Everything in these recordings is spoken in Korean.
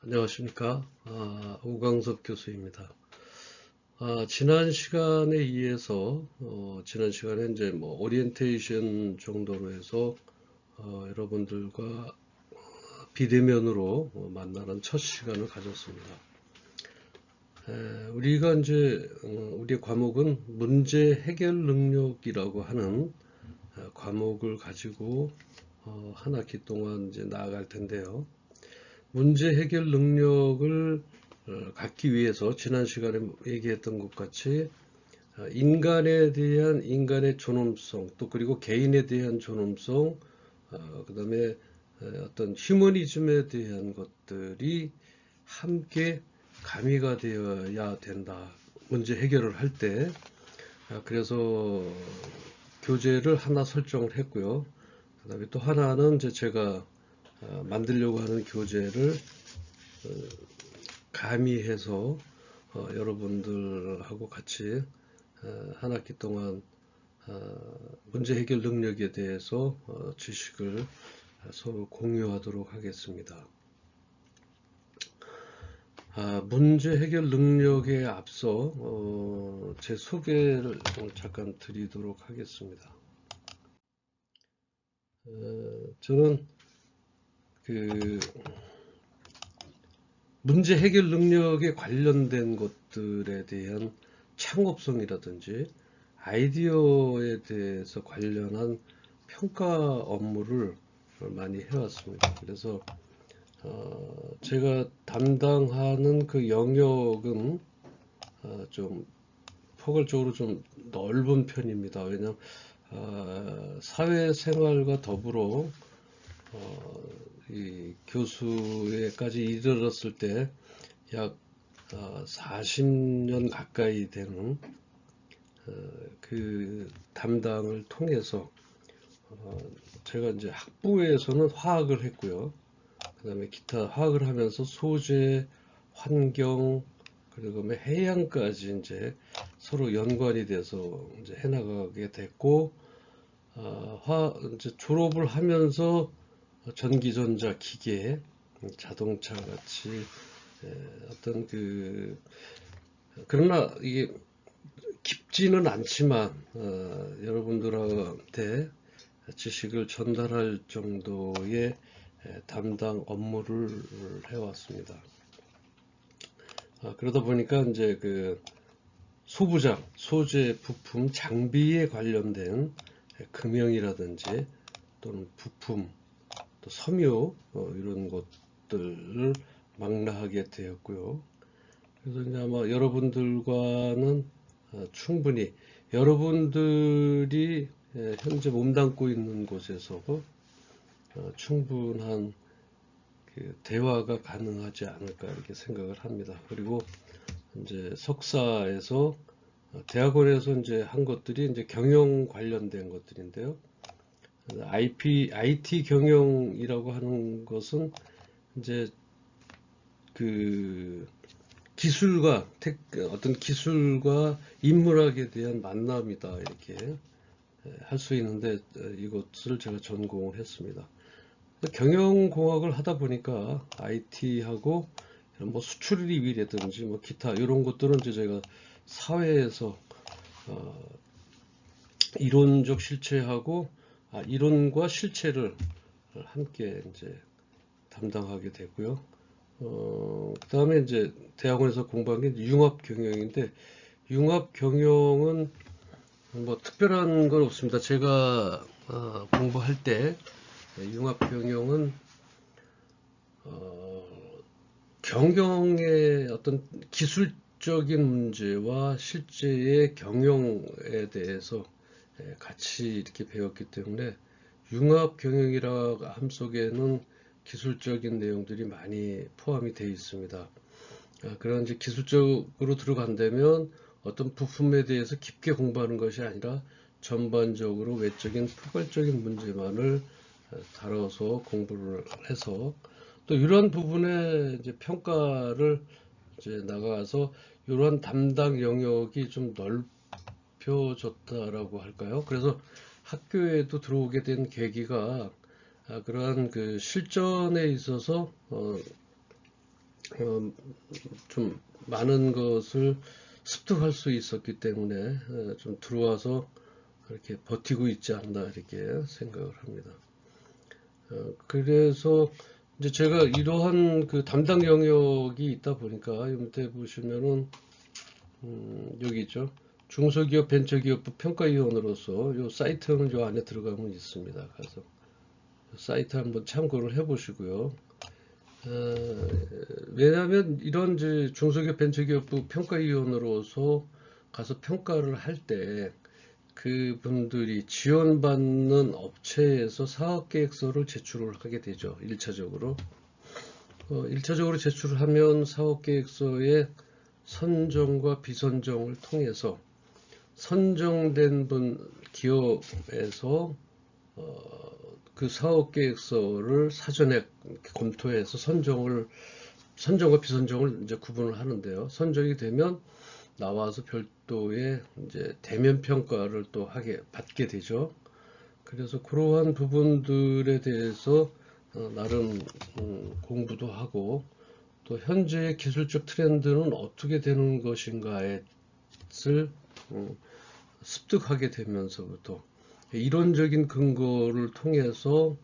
안녕하십니까. 오광섭 교수입니다. 지난 시간에 이어서, 지난 시간에 이제 뭐, 오리엔테이션 정도로 해서, 여러분들과 비대면으로 만나는 첫 시간을 가졌습니다. 우리가 이제, 우리의 과목은 문제 해결 능력이라고 하는 과목을 가지고, 한 학기 동안 이제 나아갈 텐데요. 문제 해결 능력을 갖기 위해서 지난 시간에 얘기했던 것 같이 인간에 대한 인간의 존엄성 또 그리고 개인에 대한 존엄성 그다음에 어떤 휴머니즘에 대한 것들이 함께 가미가 되어야 된다. 문제 해결을 할 때. 그래서 교재를 하나 설정을 했고요. 그다음에 또 하나는 이제 제가 만들려고 하는 교재를 가미해서 여러분들하고 같이 한 학기 동안 문제 해결 능력에 대해서 지식을 서로 공유하도록 하겠습니다. 문제 해결 능력에 앞서 제 소개를 잠깐 드리도록 하겠습니다. 저는 그 문제 해결 능력에 관련된 것들에 대한 창업성이라든지 아이디어에 대해서 관련한 평가 업무를 많이 해왔습니다. 그래서 제가 담당하는 그 영역은 좀 포괄적으로 좀 넓은 편입니다. 왜냐하면 사회생활과 더불어 이 교수에까지 이르렀을 때 약 40년 가까이 되는 그 담당을 통해서 제가 이제 학부에서는 화학을 했고요. 그 다음에 기타 화학을 하면서 소재, 환경, 그리고 해양까지 이제 서로 연관이 돼서 이제 해나가게 됐고, 이제 졸업을 하면서 전기전자, 기계, 자동차 같이 어떤 그러나 이게 깊지는 않지만 여러분들한테 지식을 전달할 정도의 담당 업무를 해왔습니다. 그러다 보니까 이제 소부장, 소재, 부품, 장비에 관련된 금형이라든지 또는 부품, 또 섬유 이런 것들을 망라하게 되었고요. 그래서 이제 아마 여러분들과는 충분히 여러분들이 현재 몸담고 있는 곳에서 충분한 대화가 가능하지 않을까 이렇게 생각을 합니다. 그리고 이제 석사에서 대학원에서 이제 한 것들이 이제 경영 관련된 것들인데요. IT 경영이라고 하는 것은 이제 기술과 어떤 기술과 인문학에 대한 만남이다 이렇게 할 수 있는데 이것을 제가 전공을 했습니다. 경영공학을 하다 보니까 IT하고 뭐 수출입이라든지 뭐 기타 이런 것들은 이제 제가 사회에서 이론적 실체하고 이론과 실체를 함께 이제 담당하게 되고요. 그 다음에 이제 대학원에서 공부한 게 융합 경영인데 융합 경영은 뭐 특별한 건 없습니다. 제가 공부할 때 융합 경영은 경영의 어떤 기술적인 문제와 실제의 경영에 대해서 같이 이렇게 배웠기 때문에 융합 경영이라 함 속에는 기술적인 내용들이 많이 포함이 되어 있습니다. 그런 이제 기술적으로 들어간다면 어떤 부품에 대해서 깊게 공부하는 것이 아니라 전반적으로 외적인 포괄적인 문제만을 다뤄서 공부를 해서 또 이러한 부분에 이제 평가를 이제 나가서 이러한 담당 영역이 좀 넓혀졌다라고 할까요? 그래서 학교에도 들어오게 된 계기가 그러한 실전에 있어서 좀 많은 것을 습득할 수 있었기 때문에 좀 들어와서 이렇게 버티고 있지 않나 이렇게 생각을 합니다. 그래서 이제 제가 이러한 그 담당 영역이 있다 보니까 밑에 보시면은 여기 있죠. 중소기업 벤처기업부 평가위원으로서 요 사이트는 요 안에 들어가면 있습니다. 그래서 사이트 한번 참고를 해보시고요. 왜냐하면 이런 이제 중소기업 벤처기업부 평가위원으로서 가서 평가를 할 때 그분들이 지원받는 업체에서 사업계획서를 제출을 하게 되죠. 1차적으로. 1차적으로 제출을 하면 사업계획서의 선정과 비선정을 통해서 선정된 기업에서 그 사업계획서를 사전에 검토해서 선정과 비선정을 이제 구분을 하는데요. 선정이 되면 나와서 별도의 이제 대면 평가를 또 받게 되죠. 그래서 그러한 부분들에 대해서 나름 공부도 하고 또 현재의 기술적 트렌드는 어떻게 되는 것인가를 습득하게 되면서부터 이론적인 근거를 통해서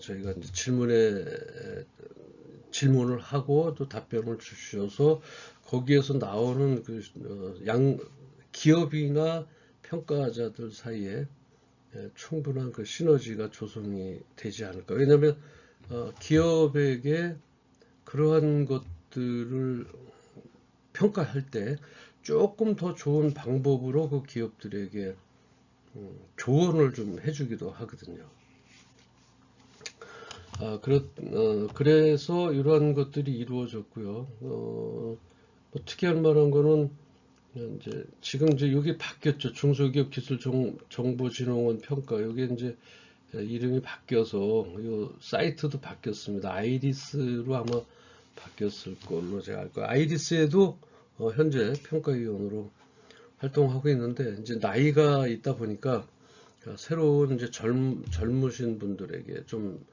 저희가 이제 질문을 하고 또 답변을 주셔서 거기에서 나오는 그 기업이나 평가자들 사이에 충분한 그 시너지가 조성이 되지 않을까. 왜냐하면 기업에게 그러한 것들을 평가할 때 조금 더 좋은 방법으로 그 기업들에게 조언을 좀 해주기도 하거든요. 그래서 이러한 것들이 이루어졌고요. 뭐 특이할 만한 거는 이제 지금 이제 여기 바뀌었죠. 중소기업 기술정보진흥원 평가. 여기 이제 이름이 바뀌어서 요 사이트도 바뀌었습니다. 아이리스로 아마 바뀌었을 걸로 제가 알 거예요. 아이리스에도 현재 평가위원으로 활동하고 있는데 이제 나이가 있다 보니까 새로운 이제 젊으신 분들에게 좀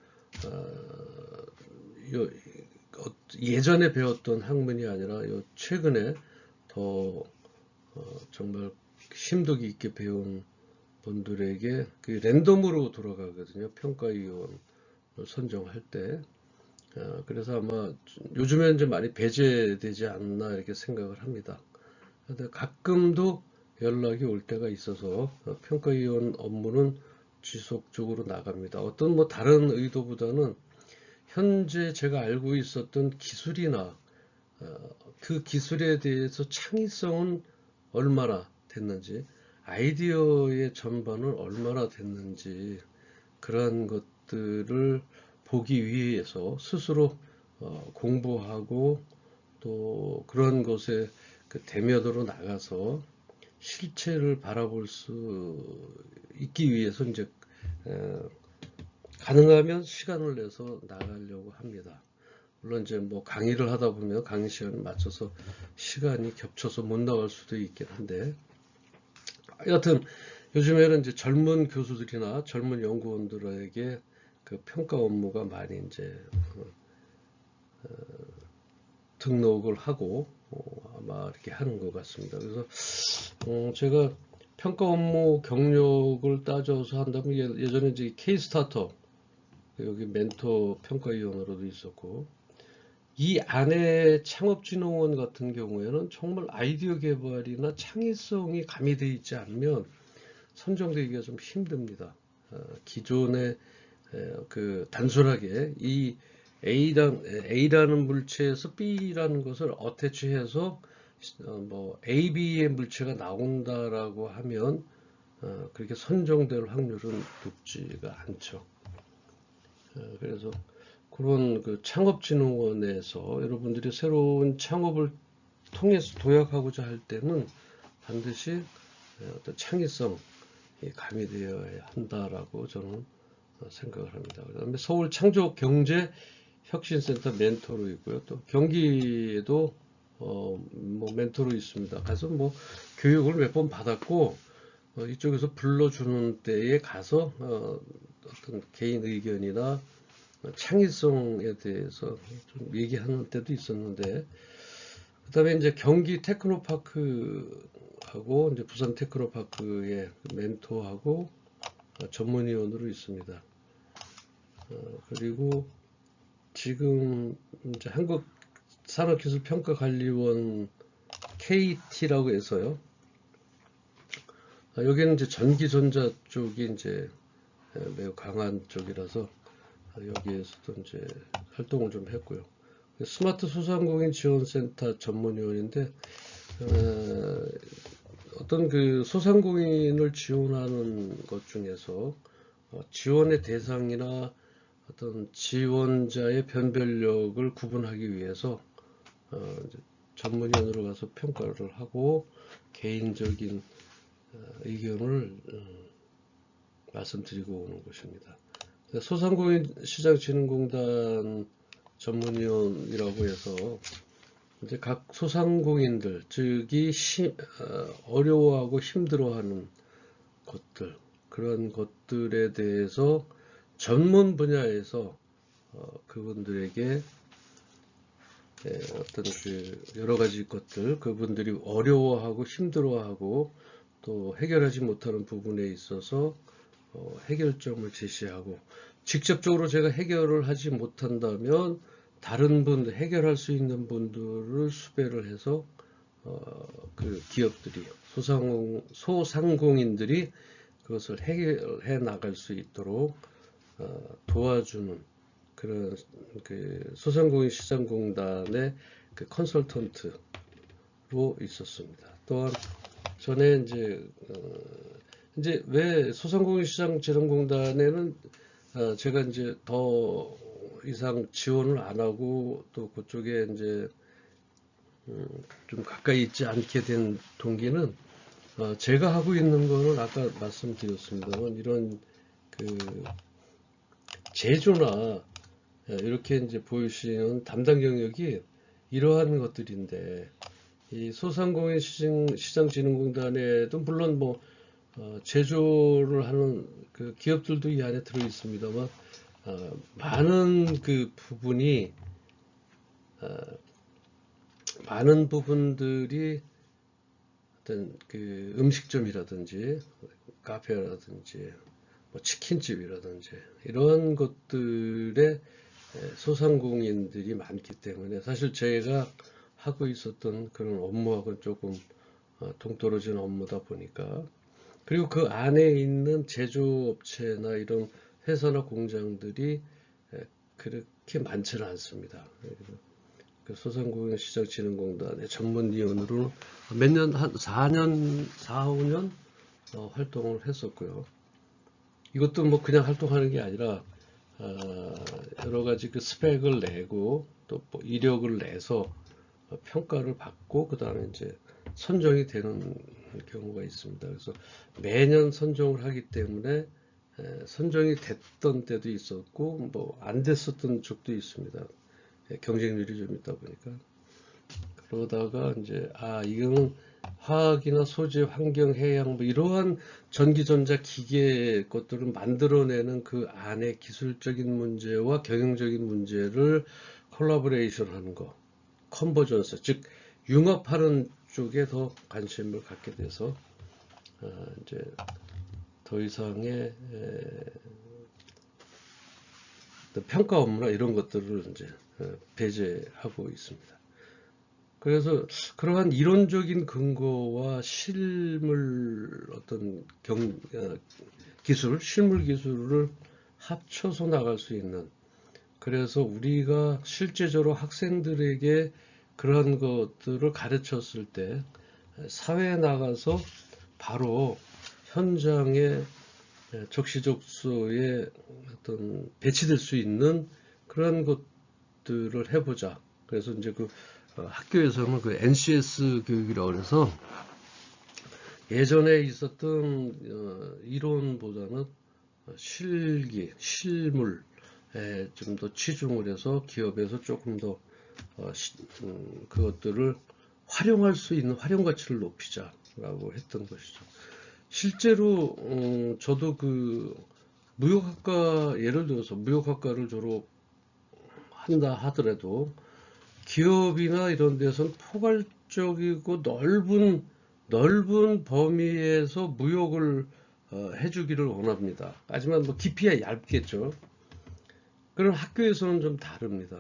예전에 배웠던 학문이 아니라 최근에 더 정말 심도 깊게 배운 분들에게 그 랜덤으로 돌아가거든요. 평가위원 선정할 때. 그래서 아마 요즘에 이제 많이 배제되지 않나 이렇게 생각을 합니다. 근데 가끔도 연락이 올 때가 있어서 평가위원 업무는 지속적으로 나갑니다. 어떤 뭐 다른 의도보다는 현재 제가 알고 있었던 기술이나 그 기술에 대해서 창의성은 얼마나 됐는지, 아이디어의 전반은 얼마나 됐는지 그러한 것들을 보기 위해서 스스로 공부하고 또 그런 것에 그 대면으로 나가서 실체를 바라볼 수 있기 위해서 이제 가능하면 시간을 내서 나가려고 합니다. 물론 이제 뭐 강의를 하다 보면 강의 시간 맞춰서 시간이 겹쳐서 못 나갈 수도 있긴 한데, 여하튼 요즘에는 이제 젊은 교수들이나 젊은 연구원들에게 그 평가 업무가 많이 이제 등록을 하고 아마 이렇게 하는 것 같습니다. 그래서 제가 평가 업무 경력을 따져서 한다면 예전에 이제 K-스타터 여기 멘토 평가위원으로도 있었고, 이 안에 창업진흥원 같은 경우에는 정말 아이디어 개발이나 창의성이 가미되어 있지 않으면 선정되기가 좀 힘듭니다. 기존에 그 단순하게 이 A라는 물체에서 B라는 것을 어태치해서 뭐 A, B의 물체가 나온다라고 하면 그렇게 선정될 확률은 높지가 않죠. 그래서 그런 그 창업진흥원에서 여러분들이 새로운 창업을 통해서 도약하고자 할 때는 반드시 어떤 창의성이 가미되어야 한다라고 저는 생각을 합니다. 그다음에 서울 창조경제혁신센터 멘토로 있고요. 또 경기에도 뭐 멘토로 있습니다. 가서 뭐 교육을 몇 번 받았고 이쪽에서 불러주는 때에 가서 어떤 개인 의견이나 창의성에 대해서 좀 얘기하는 때도 있었는데, 그다음에 이제 경기 테크노파크하고 이제 부산 테크노파크의 멘토하고 전문위원으로 있습니다. 그리고 지금 이제 한국산업기술평가관리원 KT라고 해서요. 여기는 이제 전기전자 쪽이 이제 매우 강한 쪽이라서 여기에서도 이제 활동을 좀 했고요. 스마트 소상공인 지원센터 전문위원인데, 어떤 그 소상공인을 지원하는 것 중에서 지원의 대상이나 어떤 지원자의 변별력을 구분하기 위해서 전문위원으로 가서 평가를 하고 개인적인 의견을 말씀드리고 오는 것입니다. 소상공인 시장진흥공단 전문위원이라고 해서 이제 각 소상공인들, 즉이 어려워하고 힘들어하는 것들, 그런 것들에 대해서 전문 분야에서 그분들에게 어떤 그 여러 가지 것들, 그분들이 어려워하고 힘들어하고 또 해결하지 못하는 부분에 있어서 해결점을 제시하고, 직접적으로 제가 해결을 하지 못한다면 다른 분들, 해결할 수 있는 분들을 수배를 해서 그 기업들이, 소상공인들이 그것을 해결해 나갈 수 있도록 도와주는 그런 그 소상공인 시장공단의 그 컨설턴트로 있었습니다. 또한 전에 이제 왜 소상공인 시장진흥공단에는 제가 이제 더 이상 지원을 안 하고 또 그쪽에 이제 좀 가까이 있지 않게 된 동기는, 제가 하고 있는 거는 아까 말씀드렸습니다만 이런 그 제조나 이렇게 이제 보이시는 담당 영역이 이러한 것들인데, 이 소상공인 시장진흥공단에도 물론 뭐 제조를 하는 그 기업들도 이 안에 들어 있습니다만, 많은 그 부분이 많은 부분들이 어떤 그 음식점이라든지 카페라든지 뭐 치킨집이라든지 이런 것들에 소상공인들이 많기 때문에 사실 제가 하고 있었던 그런 업무하고는 조금 동떨어진 업무다 보니까, 그리고 그 안에 있는 제조업체나 이런 회사나 공장들이 그렇게 많지는 않습니다. 그 소상공인 시장진흥공단의 전문위원으로 몇 년, 한 4년, 4, 5년 활동을 했었고요. 이것도 뭐 그냥 활동하는 게 아니라 여러 가지 그 스펙을 내고 또 뭐 이력을 내서 평가를 받고 그 다음에 이제 선정이 되는 경우가 있습니다. 그래서 매년 선정을 하기 때문에 선정이 됐던 때도 있었고 뭐 안 됐었던 적도 있습니다. 경쟁률이 좀 있다 보니까. 그러다가 이제 이거는 화학이나 소재, 환경, 해양 뭐 이러한 전기전자 기계 것들을 만들어내는 그 안에 기술적인 문제와 경영적인 문제를 콜라보레이션 하는 거, 컨버전스, 즉 융합하는 쪽에 더 관심을 갖게 돼서 이제 더 이상의 평가 업무나 이런 것들을 이제 배제하고 있습니다. 그래서 그러한 이론적인 근거와 실물 어떤 실물 기술을 합쳐서 나갈 수 있는, 그래서 우리가 실제적으로 학생들에게 그러한 것들을 가르쳤을 때 사회에 나가서 바로 현장에 적시적소에 어떤 배치될 수 있는 그런 것들을 해보자. 그래서 이제 그 학교에서는 그 NCS 교육이라고 해서 예전에 있었던 이론보다는 실물에 좀 더 치중을 해서 기업에서 조금 더 그것들을 활용할 수 있는 활용 가치를 높이자라고 했던 것이죠. 실제로 저도 그 무역학과, 예를 들어서 무역학과를 졸업 한다 하더라도 기업이나 이런 데서는 포괄적이고 넓은 범위에서 무역을 해주기를 원합니다. 하지만 뭐 깊이야 얇겠죠. 그럼 학교에서는 좀 다릅니다.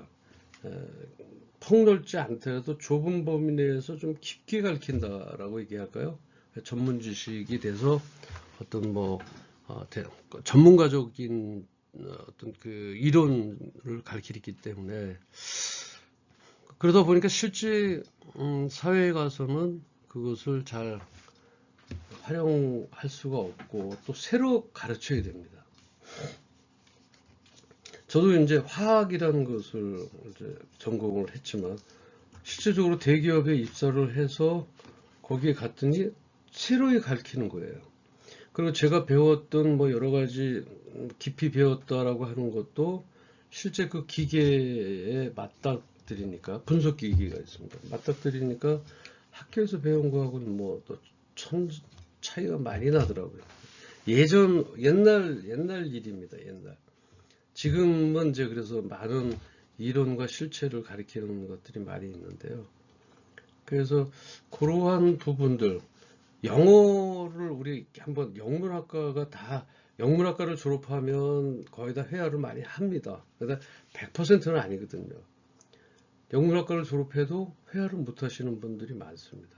폭넓지 않더라도 좁은 범위 내에서 좀 깊게 가르친다라고 얘기할까요? 전문 지식이 돼서 어떤 뭐 전문가적인 어떤 그 이론을 가르치기 때문에 그러다 보니까 실제 사회에 가서는 그것을 잘 활용할 수가 없고 또 새로 가르쳐야 됩니다. 저도 이제 화학이라는 것을 이제 전공을 했지만 실제적으로 대기업에 입사를 해서 거기에 갔더니 새로이 가르치는 거예요. 그리고 제가 배웠던 뭐 여러 가지 깊이 배웠다라고 하는 것도 실제 그 기계에 맞닥뜨리니까 분석기기가 있습니다. 맞닥뜨리니까 학교에서 배운 거하고는 뭐 또 차이가 많이 나더라고요. 옛날 일입니다. 옛날. 지금은 이제 그래서 많은 이론과 실체를 가리키는 것들이 많이 있는데요. 그래서 그러한 부분들, 영어를 우리 한번 영문학과를 졸업하면 거의 다 회화를 많이 합니다. 그러니까 100%는 아니거든요. 영문학과를 졸업해도 회화를 못 하시는 분들이 많습니다.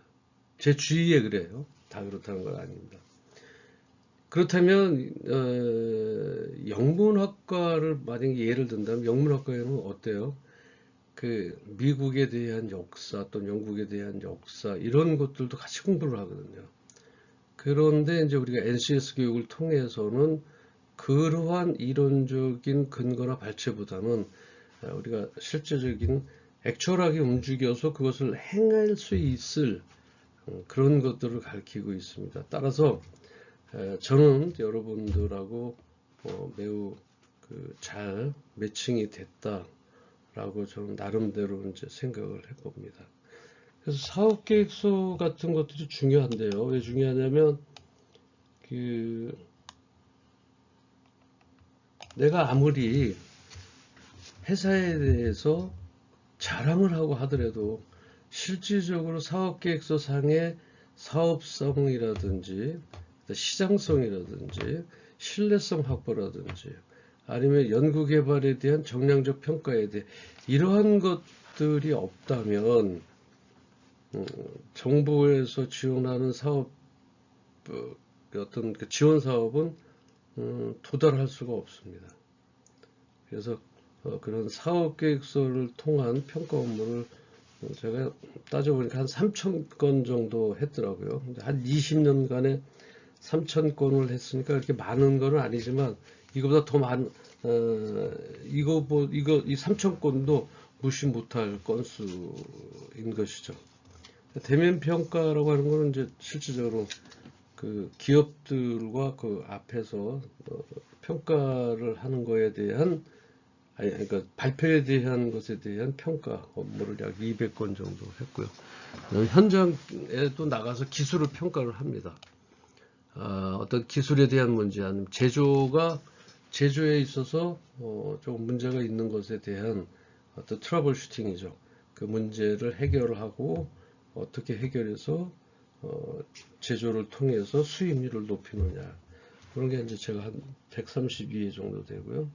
제 주위에 그래요. 다 그렇다는 건 아닙니다. 그렇다면 영문학과를 만약에 예를 든다면 영문학과에는 어때요? 그 미국에 대한 역사 또는 영국에 대한 역사 이런 것들도 같이 공부를 하거든요. 그런데 이제 우리가 NCS 교육을 통해서는 그러한 이론적인 근거나 발췌보다는 우리가 실제적인 액츄얼하게 움직여서 그것을 행할 수 있을 그런 것들을 가르치고 있습니다. 따라서 저는 여러분들하고 매우 잘 매칭이 됐다라고 저는 나름대로 이제 생각을 해봅니다. 그래서 사업계획서 같은 것들이 중요한데요. 왜 중요하냐면 내가 아무리 회사에 대해서 자랑을 하고 하더라도 실질적으로 사업계획서 상의 사업성이라든지 시장성이라든지 신뢰성 확보라든지 아니면 연구개발에 대한 정량적 평가에 대해 이러한 것들이 없다면 정부에서 지원하는 사업 어떤 그 지원 사업은 도달할 수가 없습니다. 그래서 그런 사업계획서를 통한 평가 업무를 제가 따져보니까 한 3,000건 정도 했더라고요. 한 20년간에 3,000건을 했으니까 그렇게 많은 건 아니지만 이거보다 더 이 3,000건도 무시 못할 건수인 것이죠. 대면 평가라고 하는 거는 이제 실질적으로 그 기업들과 그 앞에서 평가를 하는 거에 대한 그러니까 발표에 대한 것에 대한 평가 업무를 약 200건 정도 했고요. 현장에도 나가서 기술을 평가를 합니다. 어떤 기술에 대한 문제 아니면 제조에 있어서 조금 문제가 있는 것에 대한 어떤 트러블 슈팅이죠. 그 문제를 해결하고 어떻게 해결해서 제조를 통해서 수익률을 높이느냐 그런 게 이제 제가 한 132회 정도 되고요.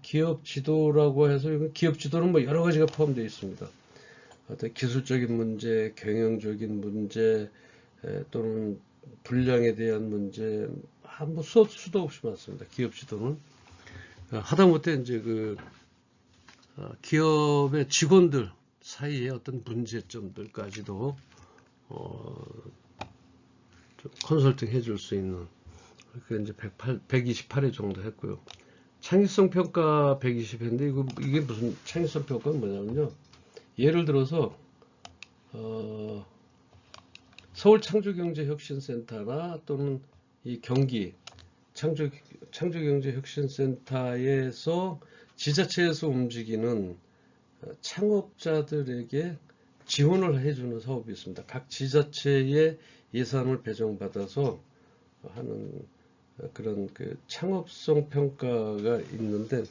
기업 지도라고 해서 기업 지도는 뭐 여러 가지가 포함되어 있습니다. 어떤 기술적인 문제, 경영적인 문제 또는 분량에 대한 문제 뭐 수도 없이 많습니다. 기업 지도는 하다못해 이제 기업의 직원들 사이에 어떤 문제점들까지도 좀 컨설팅 해줄 수 있는 그게 이제 128회 정도 했고요. 창의성 평가 120회인데 이게 무슨 창의성 평가는 뭐냐면요. 예를 들어서 서울 창조경제혁신센터나 또는 이 경기 창조경제혁신센터에서 지자체에서 움직이는 창업자들에게 지원을 해주는 사업이 있습니다. 각 지자체의 예산을 배정받아서 하는 그런 그 창업성 평가가 있는데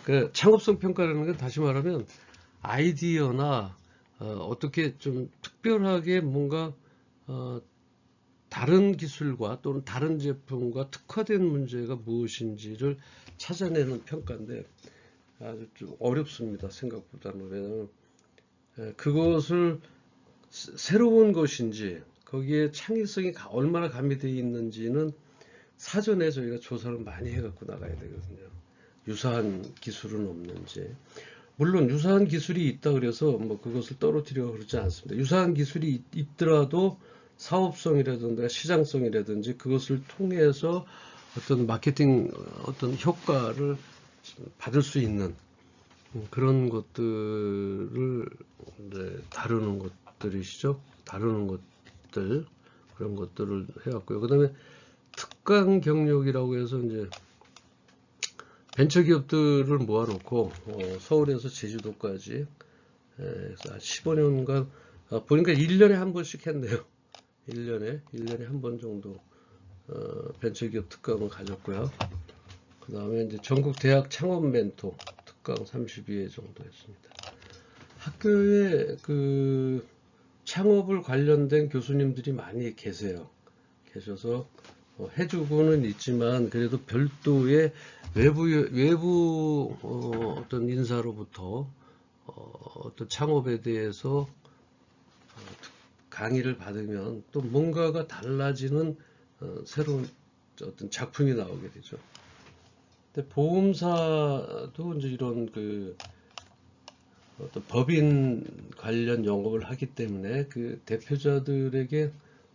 그 창업성 평가라는 건 다시 말하면 아이디어나 어떻게 좀 특별하게 뭔가 다른 기술과 또는 다른 제품과 특화된 문제가 무엇인지를 찾아내는 평가인데 아주 좀 어렵습니다. 생각보다는. 왜냐하면 그것을 새로운 것인지 거기에 창의성이 얼마나 가미되어 있는지는 사전에 저희가 조사를 많이 해갖고 나가야 되거든요. 유사한 기술은 없는지. 물론 유사한 기술이 있다 그래서 뭐 그것을 떨어뜨리고 그러지 않습니다. 유사한 기술이 있더라도 사업성이라든가 시장성이라든지 그것을 통해서 어떤 마케팅 어떤 효과를 받을 수 있는 그런 것들을 다루는 것들이시죠. 다루는 것들 그런 것들을 해왔고요. 그다음에 특강 경력이라고 해서 이제 벤처기업들을 모아놓고 서울에서 제주도까지 15년간 보니까 1년에 한 번씩 했네요. 1년에 한 번 정도 벤처기업 특강을 가졌고요. 그 다음에 이제 전국 대학 창업 멘토 특강 32회 정도 했습니다. 학교에 그 창업을 관련된 교수님들이 많이 계셔서 해주고는 있지만 그래도 별도의 외부 어떤 인사로부터 어떤 창업에 대해서 강의를 받으면 또 뭔가가 달라지는 새로운 어떤 작품이 나오게 되죠. 근데 보험사도 이제 이런 그 어떤 법인 관련 영업을 하기 때문에 그 대표자들에게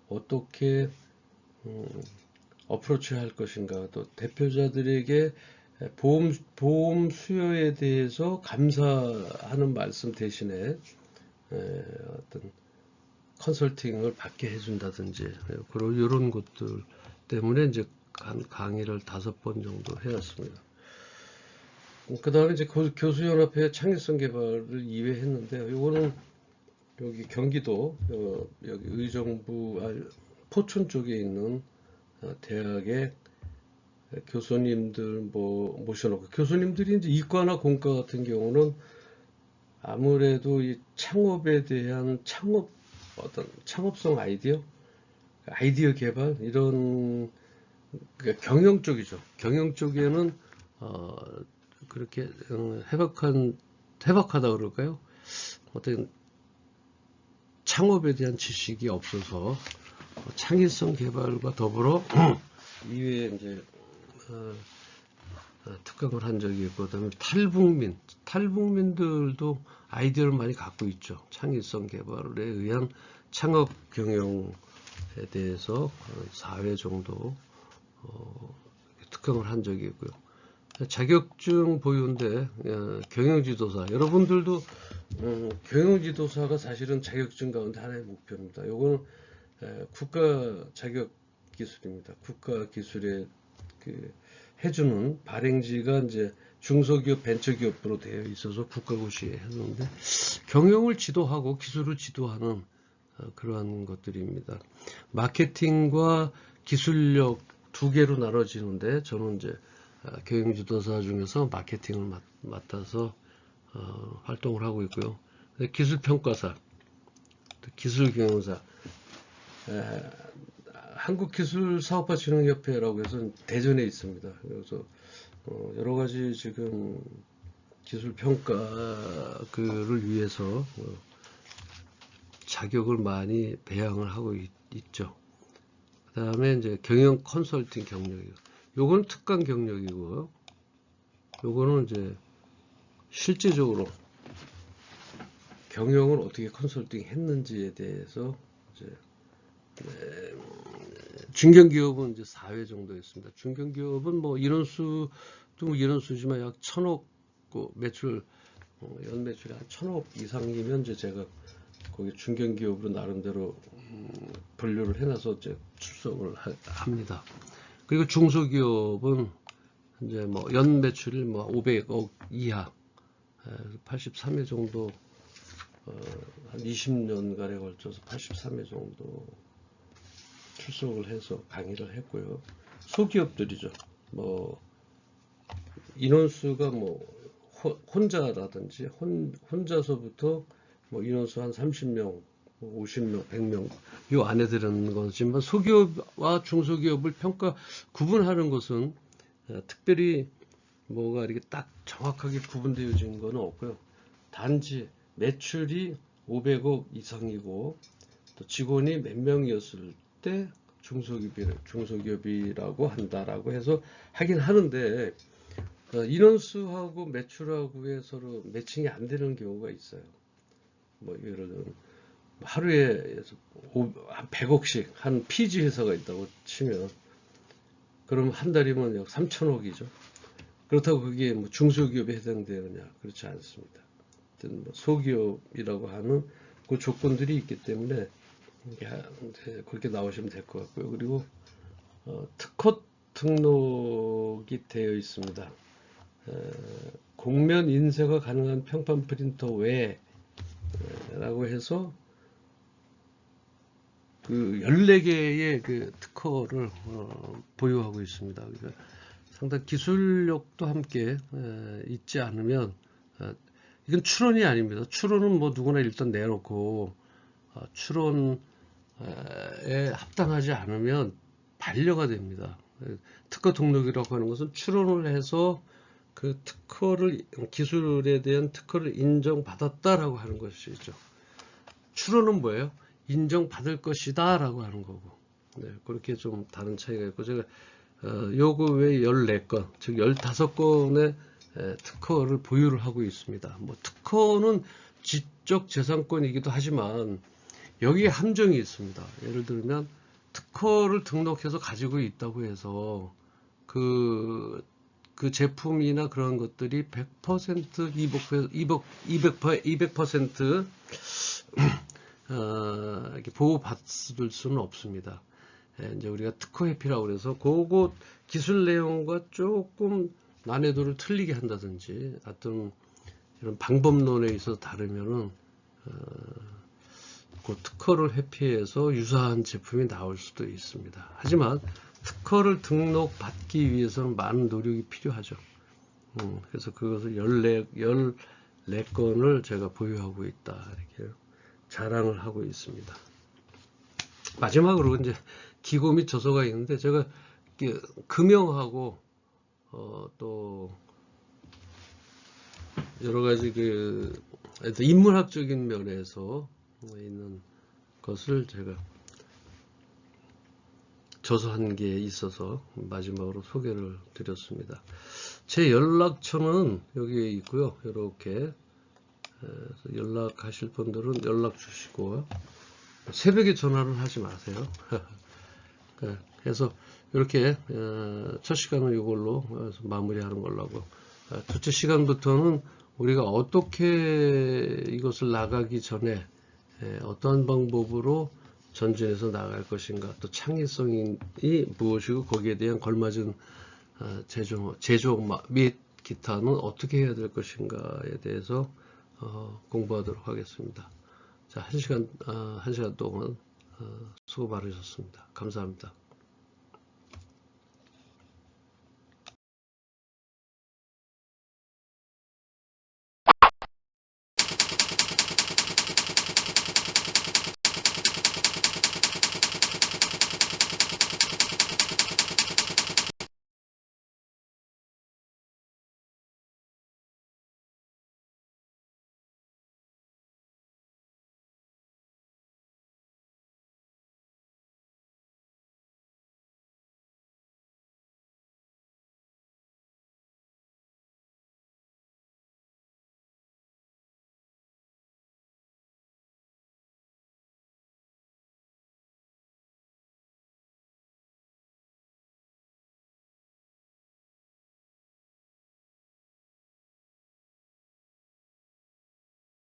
어떻게 어프로치할 것인가, 또 대표자들에게 보험 수요에 대해서 감사하는 말씀 대신에 어떤 컨설팅을 받게 해준다든지 그런 이런 것들 때문에 이제 강의를 5번 정도 해왔습니다. 그 다음에 이제 교수연합회 창의성 개발을 2회 했는데, 요거는 여기 경기도 여기 의정부 포천 쪽에 있는 대학의 교수님들 뭐 모셔놓고, 교수님들이 이제 이과나 공과 같은 경우는 아무래도 이 창업에 대한 어떤 창업성 아이디어 개발 이런 그러니까 경영 쪽이죠. 경영 쪽에는 그렇게 해박하다 그럴까요? 어떤 창업에 대한 지식이 없어서 창의성 개발과 더불어 이외에 이제 특강을 한 적이 있고, 그다음에 탈북민들도 아이디어를 많이 갖고 있죠. 창의성 개발에 의한 창업 경영에 대해서 4회 정도 특강을 한 적이 있고요. 자격증 보유인데 경영지도사, 여러분들도 경영지도사가 사실은 자격증 가운데 하나의 목표입니다. 이거는 국가 자격 기술입니다. 국가 기술에 그 해주는 발행지가 이제 중소기업 벤처기업으로 되어 있어서 국가고시에 했는데, 경영을 지도하고 기술을 지도하는 그러한 것들입니다. 마케팅과 기술력 두 개로 나눠지는데, 저는 이제 경영지도사 중에서 마케팅을 맡아서 활동을 하고 있고요. 기술평가사, 기술경영사, 한국기술사업화진흥협회라고 해서 대전에 있습니다. 그래서 여러 가지 지금 기술평가를 위해서 자격을 많이 배양을 하고 있죠. 그 다음에 이제 경영 컨설팅 경력이요. 요거는 특강 경력이고요. 요거는 이제 실제적으로 경영을 어떻게 컨설팅 했는지에 대해서 이제 중견기업은 이제 4회 정도 했습니다. 중견기업은 뭐 인원수도 인원수지만 약 1,000억 매출, 연 매출이 한 1,000억 이상이면 이제 제가 거기 중견기업으로 나름대로 분류를 해놔서 이제 출석을 합니다. 그리고 중소기업은 이제 뭐 연 매출이 뭐 500억 이하, 83회 정도, 한 20년간에 걸쳐서 83회 정도 출석을 해서 강의를 했고요. 소기업들이죠. 뭐 인원수가 뭐 혼자라든지 혼자서부터 뭐 인원수 한 30명, 50명, 100명 요 안에 들어있는 거지만 소기업과 중소기업을 구분하는 것은 특별히 뭐가 이렇게 딱 정확하게 구분되어진 거는 없고요. 단지 매출이 500억 이상이고 또 직원이 몇 명이었을 때 중소기업이라고 한다라고 해서 하긴 하는데 인원수하고 매출하고의 서로 매칭이 안 되는 경우가 있어요. 뭐 예를 들면 하루에 한 100억씩 한 PG 회사가 있다고 치면 그럼 한 달이면 약 3천억이죠. 그렇다고 그게 뭐 중소기업에 해당되느냐? 그렇지 않습니다. 뭐 소기업이라고 하는 그 조건들이 있기 때문에 그렇게 나오시면 될 것 같고요. 그리고 특허 등록이 되어 있습니다. 곡면 인쇄가 가능한 평판 프린터 외라고 해서 그 14개의 그 특허를 보유하고 있습니다. 그러니까 상당히 기술력도 함께 있지 않으면 이건 추론이 아닙니다. 추론은 뭐 누구나 일단 내놓고 추론에 합당하지 않으면 반려가 됩니다. 특허 등록이라고 하는 것은 추론을 해서 그 기술에 대한 특허를 인정받았다라고 하는 것이죠. 추론은 뭐예요? 인정받을 것이다 라고 하는 거고. 네, 그렇게 좀 다른 차이가 있고, 제가 요거 외에 14건, 즉 15건의 특허를 보유를 하고 있습니다. 뭐 특허는 지적 재산권이기도 하지만 여기에 함정이 있습니다. 예를 들면 특허를 등록해서 가지고 있다고 해서 그 제품이나 그런 것들이 100%, 200% 이렇게 보호받을 수는 없습니다. 이제 우리가 특허 회피라고 그래서 그것 기술 내용과 조금 난이도를 틀리게 한다든지 어떤 이런 방법론에 있어서 다르면은 그 특허를 회피해서 유사한 제품이 나올 수도 있습니다. 하지만 특허를 등록받기 위해서는 많은 노력이 필요하죠. 그래서 그것을 14건을 제가 보유하고 있다. 이렇게 자랑을 하고 있습니다. 마지막으로 이제 기고 및 저서가 있는데 제가 금형하고 또 여러 가지 인문학적인 면에서 있는 것을 제가 저서한 게 있어서 마지막으로 소개를 드렸습니다. 제 연락처는 여기에 있고요. 이렇게 연락하실 분들은 연락 주시고 새벽에 전화를 하지 마세요. 그래서 이렇게 첫 시간은 이걸로 마무리하는 걸로 하고 둘째 시간부터는 우리가 어떻게 이것을 나가기 전에 어떤 방법으로 전진해서 나갈 것인가, 또 창의성이 무엇이고 거기에 대한 걸맞은 제조 및 기타는 어떻게 해야 될 것인가에 대해서 공부하도록 하겠습니다. 자, 한 시간 동안 수고 많으셨습니다. 감사합니다.